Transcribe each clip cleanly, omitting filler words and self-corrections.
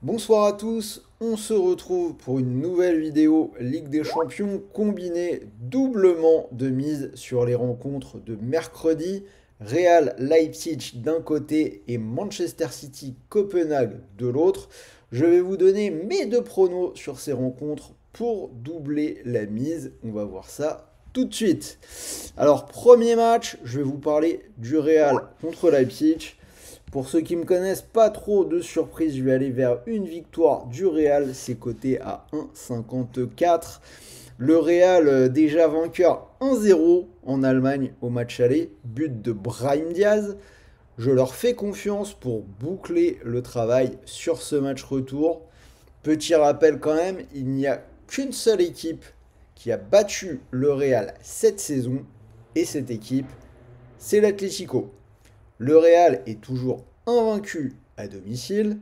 Bonsoir à tous, on se retrouve pour une nouvelle vidéo Ligue des Champions combinée doublement de mise sur les rencontres de mercredi. Real Leipzig d'un côté et Manchester City Copenhague de l'autre. Je vais vous donner mes deux pronos sur ces rencontres pour doubler la mise. On va voir ça tout de suite. Alors premier match, je vais vous parler du Real contre Leipzig. Pour ceux qui ne me connaissent pas trop de surprise, je vais aller vers une victoire du Real, c'est coté à 1,54. Le Real déjà vainqueur 1-0 en Allemagne au match aller, but de Brahim Diaz. Je leur fais confiance pour boucler le travail sur ce match retour. Petit rappel quand même, il n'y a qu'une seule équipe qui a battu le Real cette saison, et cette équipe, c'est l'Atlético. Le Real est toujours invaincu à domicile.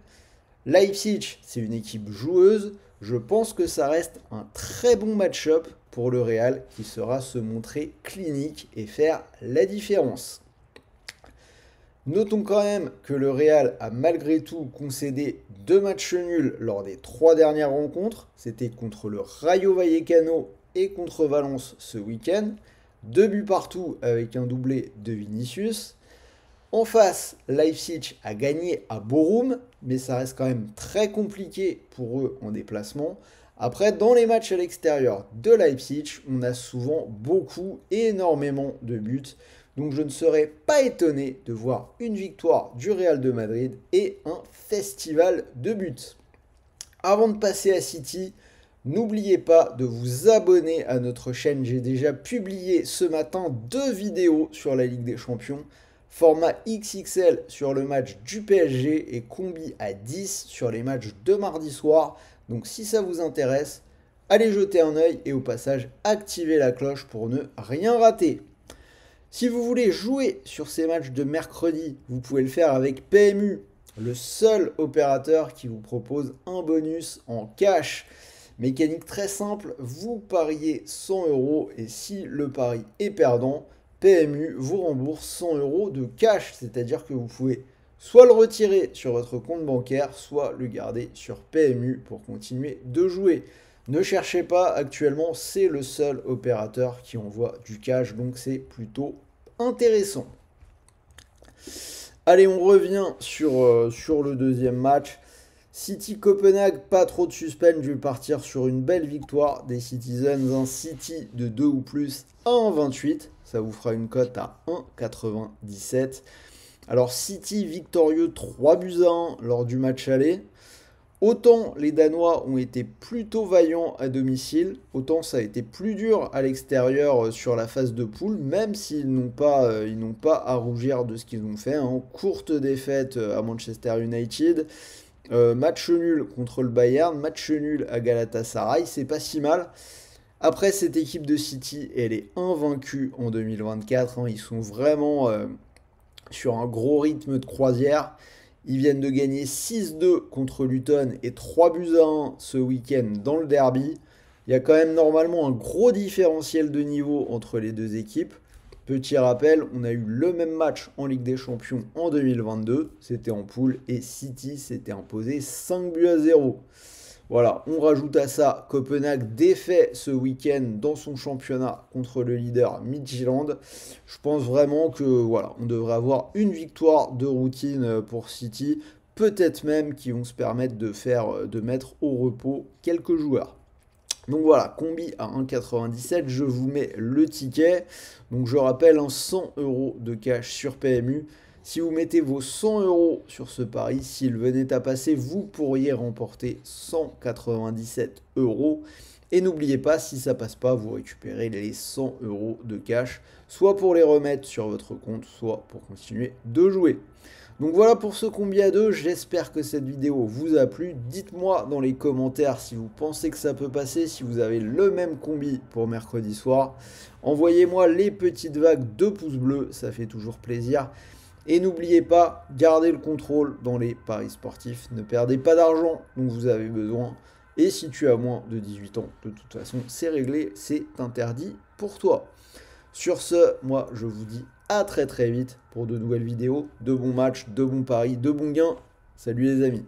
Leipzig, c'est une équipe joueuse. Je pense que ça reste un très bon match-up pour le Real qui saura se montrer clinique et faire la différence. Notons quand même que le Real a malgré tout concédé 2 matchs nuls lors des 3 dernières rencontres. C'était contre le Rayo Vallecano et contre Valence ce week-end. 2 buts partout avec un doublé de Vinicius. En face, Leipzig a gagné à Bochum, mais ça reste quand même très compliqué pour eux en déplacement. Après, dans les matchs à l'extérieur de Leipzig, on a souvent énormément de buts. Donc je ne serais pas étonné de voir une victoire du Real de Madrid et un festival de buts. Avant de passer à City, n'oubliez pas de vous abonner à notre chaîne. J'ai déjà publié ce matin 2 vidéos sur la Ligue des Champions. Format XXL sur le match du PSG et combi à 10 sur les matchs de mardi soir. Donc si ça vous intéresse, allez jeter un œil et au passage activez la cloche pour ne rien rater. Si vous voulez jouer sur ces matchs de mercredi, vous pouvez le faire avec PMU, le seul opérateur qui vous propose un bonus en cash. Mécanique très simple, vous pariez 100 € et si le pari est perdant, PMU vous rembourse 100 € de cash, c'est-à-dire que vous pouvez soit le retirer sur votre compte bancaire, soit le garder sur PMU pour continuer de jouer. Ne cherchez pas, actuellement c'est le seul opérateur qui envoie du cash, donc c'est plutôt intéressant. Allez, on revient sur le deuxième match. City Copenhague, pas trop de suspense, je vais partir sur une belle victoire des Citizens, un City de 2 ou plus à 1,28, ça vous fera une cote à 1,97. Alors City victorieux 3 buts à 1 lors du match aller. Autant les Danois ont été plutôt vaillants à domicile, autant ça a été plus dur à l'extérieur sur la phase de poule, même s'ils n'ont pas à rougir de ce qu'ils ont fait. Courte défaite à Manchester United. Match nul contre le Bayern, match nul à Galatasaray, c'est pas si mal. Après, cette équipe de City, elle est invaincue en 2024. Ils sont vraiment sur un gros rythme de croisière. Ils viennent de gagner 6-2 contre Luton et 3 buts à 1 ce week-end dans le derby. Il y a quand même normalement un gros différentiel de niveau entre les deux équipes. Petit rappel, on a eu le même match en Ligue des Champions en 2022, c'était en poule, et City s'était imposé 5 buts à 0. Voilà, on rajoute à ça Copenhague défait ce week-end dans son championnat contre le leader Midtjylland. Je pense vraiment que voilà, on devrait avoir une victoire de routine pour City, peut-être même qui vont se permettre de mettre au repos quelques joueurs. Donc voilà, combi à 1,97, je vous mets le ticket. Donc je rappelle, 100 € de cash sur PMU. Si vous mettez vos 100 € sur ce pari, s'il venait à passer, vous pourriez remporter 197 €. Et n'oubliez pas, si ça passe pas, vous récupérez les 100 € de cash, soit pour les remettre sur votre compte, soit pour continuer de jouer. Donc voilà pour ce combi à 2, j'espère que cette vidéo vous a plu. Dites-moi dans les commentaires si vous pensez que ça peut passer, si vous avez le même combi pour mercredi soir. Envoyez-moi les petites vagues de pouces bleus, ça fait toujours plaisir. Et n'oubliez pas, gardez le contrôle dans les paris sportifs. Ne perdez pas d'argent dont vous avez besoin. Et si tu as moins de 18 ans, de toute façon, c'est réglé, c'est interdit pour toi. Sur ce, moi, je vous dis à très très vite pour de nouvelles vidéos, de bons matchs, de bons paris, de bons gains. Salut les amis.